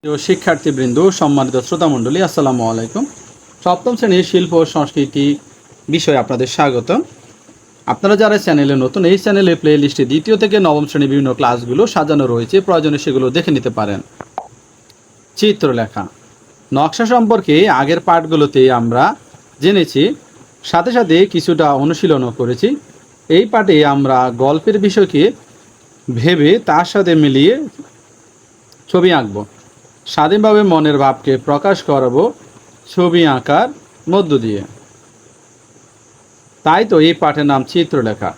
প্রিয় শিক্ষার্থীবৃন্দ, সম্মানিত শ্রোতামণ্ডলী, আসসালামু আলাইকুম। সপ্তম শ্রেণীর শিল্প ও সংস্কৃতি বিষয়ে আপনাদের স্বাগত। আপনারা যারা চ্যানেলে নতুন, এই চ্যানেলে প্লে লিস্টে দ্বিতীয় থেকে নবম শ্রেণীর বিভিন্ন ক্লাসগুলো সাজানো রয়েছে, প্রয়োজনে সেগুলো দেখে নিতে পারেন। চিত্রলেখা নকশা সম্পর্কে আগের পাঠগুলোতে আমরা জেনেছি, সাথে সাথে কিছুটা অনুশীলনও করেছি। এই পাঠে আমরা গল্পের বিষয়কে ভেবে তার সাথে মিলিয়ে ছবি আঁকব। স্বাধীনভাবে মনের ভাবকে প্রকাশ করব ছবি আঁকার মধ্য দিয়ে। তাই তো এই পাঠের নাম চিত্রলেখা।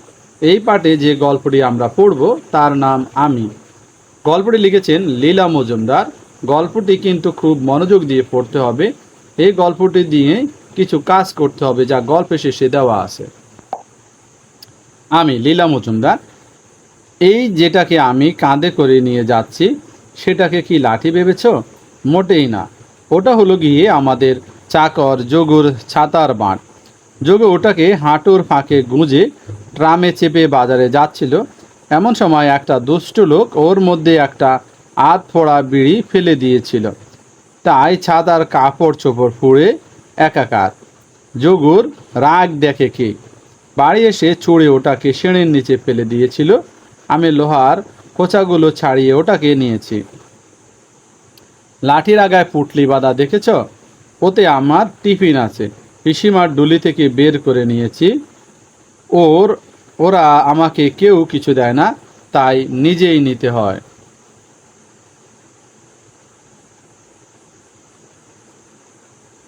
এই পাঠে যে গল্পটি আমরা পড়ব তার নাম আমি। গল্পটি লিখেছেন লীলা মজুমদার। গল্পটি কিন্তু খুব মনোযোগ দিয়ে পড়তে হবে। এই গল্পটি দিয়ে কিছু কাজ করতে হবে যা গল্পে শেষে দেওয়া আছে। আমি লীলা মজুমদার। এই যেটাকে আমি কাঁধে করে নিয়ে যাচ্ছি সেটাকে কি লাঠি ভেবেছ? মোটেই না। ওটা হলো গিয়ে আমাদের চাকর যোগুর ছাতার বাঁট। যোগু ওটাকে হাঁটুর ফাঁকে গুঁজে ট্রামে চেপে বাজারে যাচ্ছিল। এমন সময় একটা দুষ্ট লোক ওর মধ্যে একটা আধ ফোড়া বিড়ি ফেলে দিয়েছিল। তাই ছাতার কাপড় চোপড় পুড়ে একাকার। যোগুর রাগ দেখে কে বাড়ি এসে চড়ে ওটাকে শেণের নিচে ফেলে দিয়েছিল। আমি লোহার খোঁচাগুলো ছাড়িয়ে ওটাকে নিয়েছি। লাঠির আগায় পুটলি বাঁধা দেখেছ? ওতে আমার টিফিন আছে। পিসিমার ডুলি থেকে বের করে নিয়েছি। ওরা আমাকে কেউ কিছু দেয় না, তাই নিজেই নিতে হয়।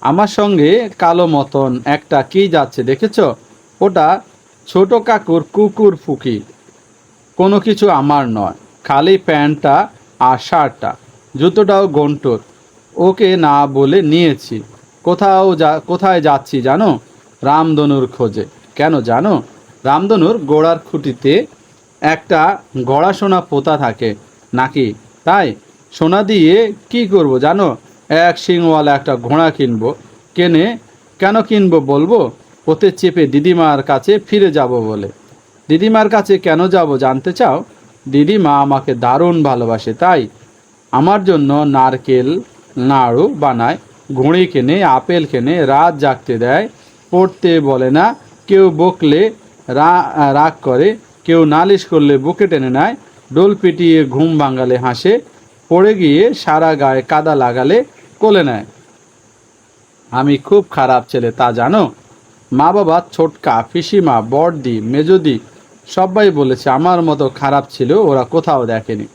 আমার সঙ্গে কালো মতন একটা কি যাচ্ছে দেখেছ? ওটা ছোট কাকুর কুকুর ফুকি। কোনো কিছু আমার নয়, খালি প্যান্টটা আর শার্টটা। জুতোটাও গন্টোর। ওকে না বলে নিয়েছি। কোথায় যাচ্ছি জানো? রামধনুর খোঁজে। কেন জানো? রামধনুর গোড়ার খুঁটিতে একটা গড়া সোনা পোতা থাকে নাকি, তাই। সোনা দিয়ে কি করব জানো? এক শিংওয়ালা একটা ঘোড়া কিনবো। কেন কিনবো বলবো? ওতে চেপে দিদিমার কাছে ফিরে যাব বলে। দিদিমার কাছে কেন যাব জানতে চাও? দিদিমা আমাকে দারুণ ভালোবাসে, তাই আমার জন্য নারকেল নাড়ু বানায়, ঘুড়ি কেনে, আপেল কেনে, রাত জাগতে দেয়, পড়তে বলে না, কেউ বকলে রাগ করে, কেউ নালিশ করলে বুকে টেনে নেয়, ডোল পিটিয়ে ঘুম ভাঙালে হাসে, পড়ে গিয়ে সারা গায়ে কাদা লাগালে কোলে নেয়। আমি খুব খারাপ ছেলে, তা জানো? মা বাবা, ছোটকা, পিসিমা, বড়দি, মেজদি সবাই বলেছে আমার মতো খারাপ ছিল ওরা কোথাও দেখেনি।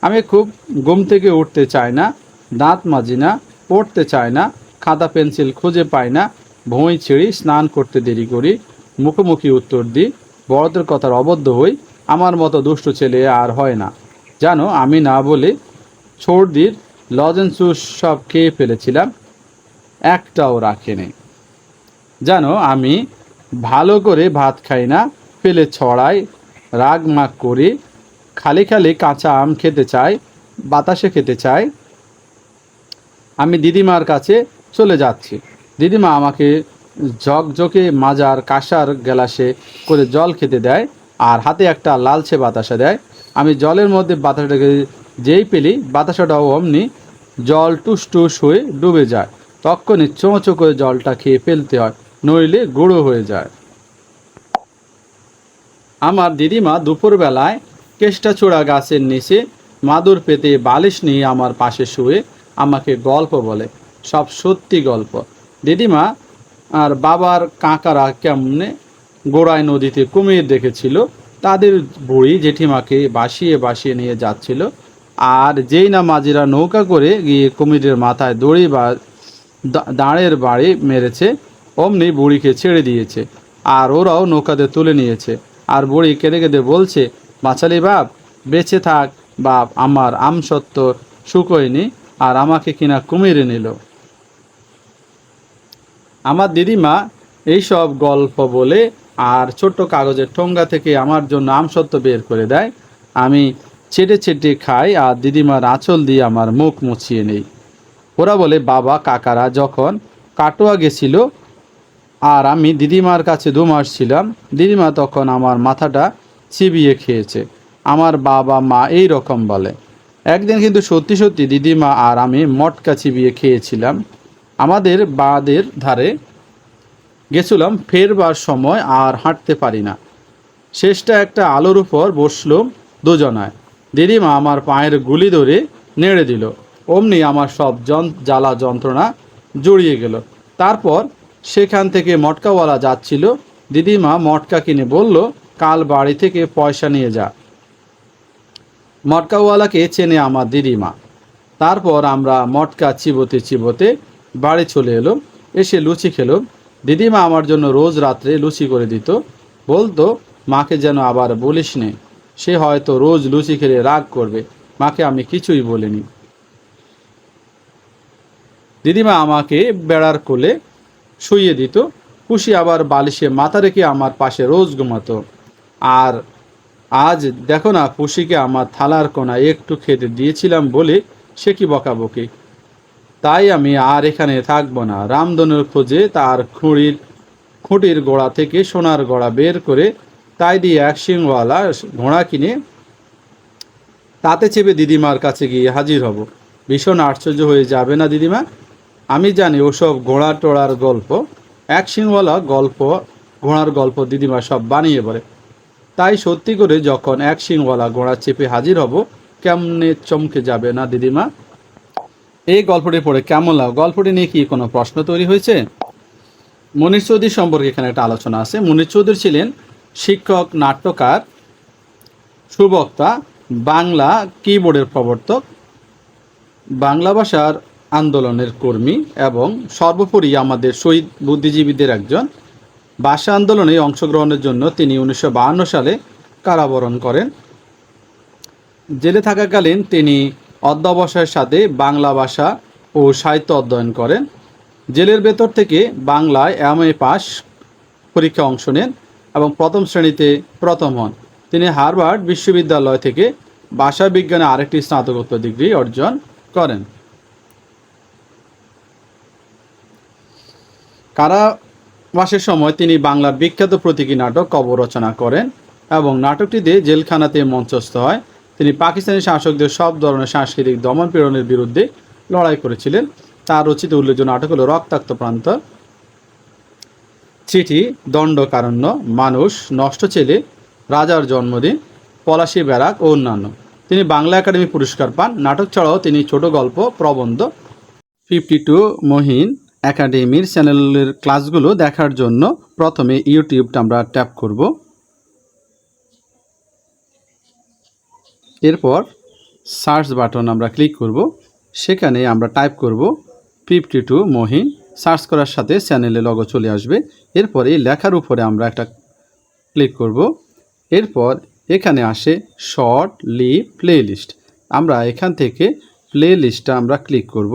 আমি খুব ঘুম থেকে উঠতে চাই না, দাঁত মাজি না, পড়তে চাই না, খাতা পেন্সিল খুঁজে পাই না, ভুঁই ছিঁড়ি, স্নান করতে দেরি করি, মুখোমুখি উত্তর দিই, বড়দের কথার অবদ্ধ হই। আমার মতো দুষ্টু ছেলে আর হয় না। জানো, আমি না বলে সর্দির লজেন্স সব খেয়ে ফেলেছিলাম, একটাও রাখেনি। জানো, আমি ভালো করে ভাত খাই না, ফেলে ছড়াই, রাগ মাগ করি, খালি খালি কাঁচা আম খেতে চাই, বাতাসে খেতে চাই। আমি দিদিমার কাছে চলে যাচ্ছি। দিদিমা আমাকে ঝকঝকে মাজার কাঁসার গ্লাসে করে জল খেতে দেয় আর হাতে একটা লালচে বাতাসা দেয়। আমি জলের মধ্যে বাতাসাটাকে যেই পেলি, বাতাসাটাও অমনি জল টুস টুস হয়ে ডুবে যায়। তখনই চোঁচো করে জলটা খেয়ে ফেলতে হয়, নইলে গুঁড়ো হয়ে যায়। আমার দিদিমা দুপুরবেলায় কেষ্টাচূড়া গাছের নিচে মাদুর পেতে বালিশ নিয়ে আমার পাশে শুয়ে আমাকে গল্প বলে, সব সত্যি গল্প। দিদিমা আর বাবার কাকারা কেমনে গোড়ায় নদীতে কুমির দেখেছিল, তাদের বুড়ি জেঠিমাকে বাসিয়ে বাসিয়ে নিয়ে যাচ্ছিল, আর যেই না মাঝিরা নৌকা করে গিয়ে কুমিরের মাথায় দড়ি বা দাঁড়ের বাড়ি মেরেছে, অমনি বুড়িকে ছেড়ে দিয়েছে, আর ওরাও নৌকাতে তুলে নিয়েছে। আর বুড়ি কেঁদে কেঁদে বলছে, বাঁচালি বাপ, বেঁচে থাক বাপ, আমার আমসত্ত্ব শুকোয়নি, আর আমাকে কিনা কুমিরে নিল। আমার দিদিমা এইসব গল্প বলে আর ছোট্ট কাগজের ঠোঙ্গা থেকে আমার জন্য আমসত্ত্ব বের করে দেয়। আমি ছেটে ছেটে খাই আর দিদিমার আঁচল দিয়ে আমার মুখ মুছিয়ে নেই। ওরা বলে বাবা কাকারা যখন কাটোয়া গেছিল আর আমি দিদিমার কাছে 2 মাস ছিলাম, দিদিমা তখন আমার মাথাটা চিবিয়ে খেয়েছে। আমার বাবা মা এই রকম বলে। একদিন কিন্তু সত্যি সত্যি দিদিমা আর আমি মটকা চিবিয়ে খেয়েছিলাম। আমাদের বাঁধের ধারে গেছিলাম, ফেরবার সময় আর হাঁটতে পারি না। শেষটা একটা আলোর উপর বসলো দুজনায়। দিদিমা আমার পায়ের গুলি ধরে নেড়ে দিল। অমনি আমার সব জ্বালা যন্ত্রণা জড়িয়ে গেল। তারপর সেখান থেকে মটকাওয়ালা যাচ্ছিল। দিদিমা মটকা কিনে বলল, কাল বাড়ি থেকে পয়সা নিয়ে যা। মটকাওয়ালাকে চেনে আমার দিদিমা। তারপর আমরা মটকা চিবোতে চিবোতে বাড়ি চলে এলো। এসে লুচি খেলো। দিদিমা আমার জন্য রোজ রাত্রে লুচি করে দিত। বলতো, মাকে যেন আবার বলিস নে, সে হয়তো রোজ লুচি খেলে রাগ করবে। মাকে আমি কিছুই বলিনি। দিদিমা আমাকে বেড়ার কোলে শুইয়ে দিত। খুশি আবার বালিশে মাথা রেখে আমার পাশে রোজ ঘুমাতো। আর আজ দেখো না, পুষিকে আমার থালার কোনায় একটু খেতে দিয়েছিলাম বলে সে কি বকাবকি। তাই আমি আর এখানে থাকবো না। রামধনুর খোঁজে তার খুঁটির গোড়া থেকে সোনার গোড়া বের করে তাই দিয়ে এক শিংওয়ালা ঘোড়া কিনে তাতে চেপে দিদিমার কাছে গিয়ে হাজির হব। ভীষণ আশ্চর্য হয়ে যাবে না দিদিমা? আমি জানি ওসব ঘোড়া টোড়ার গল্প, এক শিংওয়ালা গল্প, ঘোড়ার গল্প দিদিমা সব বানিয়ে বলে। তাই সত্যি করে যখন এক শিংওয়ালা ঘোড়া চেপে হাজির হব, কেমনে চমকে যাবে না দিদিমা? এই গল্পটি পড়ে কেমন লাগলো? গল্পটি নিয়ে কি কোনো প্রশ্ন তৈরি হয়েছে? মনির চৌধুরী সম্পর্কে এখানে একটা আলোচনা আছে। মনির চৌধুরী ছিলেন শিক্ষক, নাট্যকার, সুবক্তা, বাংলা কিবোর্ডের প্রবর্তক, বাংলা ভাষার আন্দোলনের কর্মী এবং সর্বোপরি আমাদের শহীদ বুদ্ধিজীবীদের একজন। ভাষা আন্দোলনে অংশগ্রহণের জন্য তিনি 1952 সালে কারাবরণ করেন। জেলে থাকাকালীন তিনি অধ্যবসায়ের সাথে বাংলা ভাষা ও সাহিত্য অধ্যয়ন করেন। জেলের ভেতর থেকে বাংলায় MA পাস পরীক্ষা অংশ নেন এবং প্রথম শ্রেণীতে প্রথম হন। তিনি হার্ভার্ড বিশ্ববিদ্যালয় থেকে ভাষা বিজ্ঞানে আরেকটি স্নাতকোত্তর ডিগ্রি অর্জন করেন। কারাবাসের সময় তিনি বাংলার বিখ্যাত প্রতীকী নাটক কবর রচনা করেন এবং নাটকটিতে জেলখানাতে মঞ্চস্থ হয়। তিনি পাকিস্তানি শাসকদের সব ধরনের সাংস্কৃতিক দমন পীড়নের বিরুদ্ধে লড়াই করেছিলেন। তার রচিত উল্লেখযোগ্য নাটক হল রক্তাক্ত প্রান্ত, চিঠি, দণ্ডকারণ্য, মানুষ, নষ্ট ছেলে, রাজার জন্মদিন, পলাশী ব্যারাক ও অন্যান্য। তিনি বাংলা একাডেমি পুরস্কার পান। নাটক ছাড়াও তিনি ছোট গল্প, প্রবন্ধ। 52 মহিন একাডেমির চ্যানেলের ক্লাসগুলো দেখার জন্য প্রথমে ইউটিউবটা আমরা ট্যাপ করব। এরপর সার্চ বাটন আমরা ক্লিক করব। সেখানে আমরা টাইপ করব 52 মহিন। সার্চ করার সাথে চ্যানেলে লগো চলে আসবে। এরপর এই লেখার উপরে আমরা একটা ক্লিক করব। এরপর এখানে আসে শর্ট লিভ প্লেলিস্ট। আমরা এখান থেকে প্লেলিস্টটা আমরা ক্লিক করব।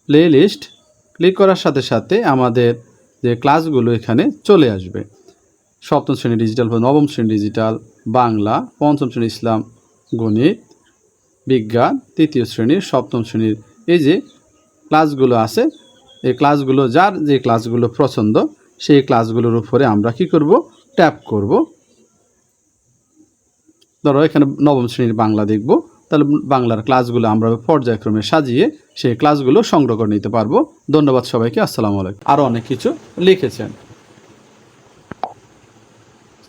প্লেলিস্ট ক্লিক করার সাথে সাথে আমাদের যে ক্লাসগুলো এখানে চলে আসবে। সপ্তম শ্রেণী ডিজিটাল, নবম শ্রেণী ডিজিটাল, বাংলা, পঞ্চম শ্রেণী ইসলাম, গণিত, বিজ্ঞান, তৃতীয় শ্রেণীর, সপ্তম শ্রেণীর, এই যে ক্লাসগুলো আছে, এই ক্লাসগুলো যার যে ক্লাসগুলো পছন্দ সেই ক্লাসগুলোর উপরে আমরা কি করব, ট্যাপ করব। ধরো এখানে নবম শ্রেণীর বাংলা দেখব, তাহলে বাংলার ক্লাসগুলো আমরা পর্যায়ক্রমে সাজিয়ে সেই ক্লাসগুলো সংগ্রহ করে নিতে পারবো। ধন্যবাদ সবাইকে। আসসালামু আলাইকুম। আরও অনেক কিছু লিখেছেন।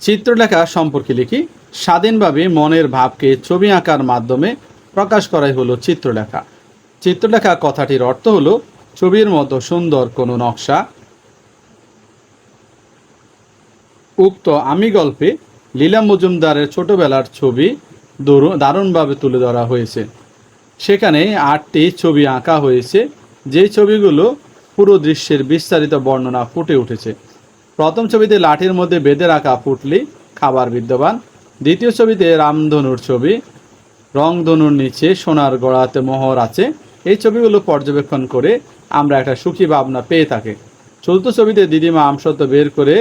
চিত্রলেখা সম্পর্কে লিখি। স্বাধীনভাবে মনের ভাবকে ছবি আঁকার মাধ্যমে প্রকাশ করাই হলো চিত্রলেখা। চিত্রলেখা কথাটির অর্থ হলো ছবির মতো সুন্দর কোনো নকশা। উক্ত আমি গল্পে লীলা মজুমদারের ছোটবেলার ছবি দারুণভাবে তুলে ধরা হয়েছে। সেখানে 8টি ছবি আঁকা হয়েছে, যেই ছবিগুলো পুরো দৃশ্যের বিস্তারিত বর্ণনা ফুটে উঠেছে। প্রথম ছবিতে লাঠির মধ্যে বেঁধে রাখা পুঁটলি, খাবার বিদ্যমান। দ্বিতীয় ছবিতে রামধনুর ছবি, রংধনুর নিচে সোনার গড়াতে মোহর আছে। এই ছবিগুলো পর্যবেক্ষণ করে আমরা একটা সুখী ভাবনা পেয়ে থাকি। চতুর্থ ছবিতে দিদিমা আমসত্ত্ব বের করে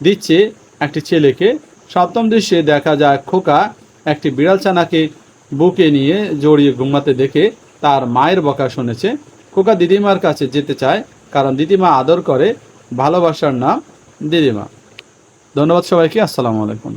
দিচ্ছে একটি ছেলেকে। সপ্তম দৃশ্যে দেখা যায় খোকা একটি বিড়াল ছানাকে বুকে নিয়ে জড়িয়ে ঘুমাতে দেখে তার মায়ের বকা শুনেছে। খোকা দিদিমার কাছে যেতে চায়, কারণ দিদিমা আদর করে। ভালোবাসার নাম দিদিমা। ধন্যবাদ সবাইকে। আসসালামু আলাইকুম।